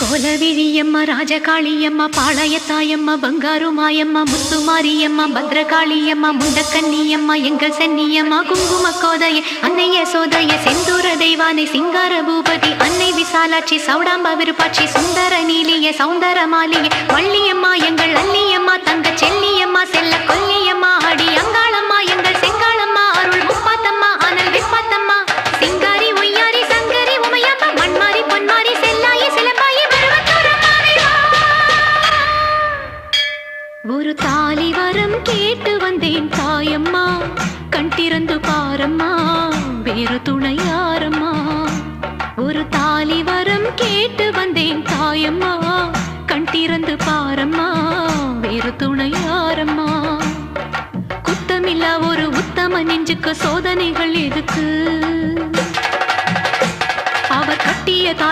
கோலவிழியம்மா ராஜகாளியம்மா பாளையத்தாயம்மா பங்காரு மாயம்மா முத்துமாரியம்மா பத்ரகாளியம்மா முண்டக்கன்னியம்மா எங்கள் சென்னியம்மா குங்கும கோதைய அன்னைய சோதைய செந்தூர தெய்வானை சிங்கார பூபதி அன்னை விசாலாட்சி சௌடாம்ப விருப்பாட்சி சுந்தர நீலிய சௌந்தர மாலிய வள்ளியம்மா எங்கள் அல்லியம்மா தங்க செல்லியம்மா செல்ல கொல்லியம்மா அடி அங்காளம்மா எங்கள் செங்காளம்மா அருள் முப்பாத்தம்மா அனல் விப்பாத்தம்மா சிங்காரி ஒய்யாரி சங்கரி உமையம்மா மண்மாரி பொன்மாரி செல்லாயி சிலம்பாயி ஒரு தாலி வரம் கேட்டு வந்தேன் தாயம்மா கண் திறந்து பாரம்மா வேறு துணை யாரம்மா ஒரு தாலி வரம் கேட்டு வந்தேன் தாயம்மா கண் திறந்து பாரம்மா வேறு துணை யாரம்மா குத்தமில்லா ஒரு உத்தம நெஞ்சுக்கு சோதனைகள் எதுக்கு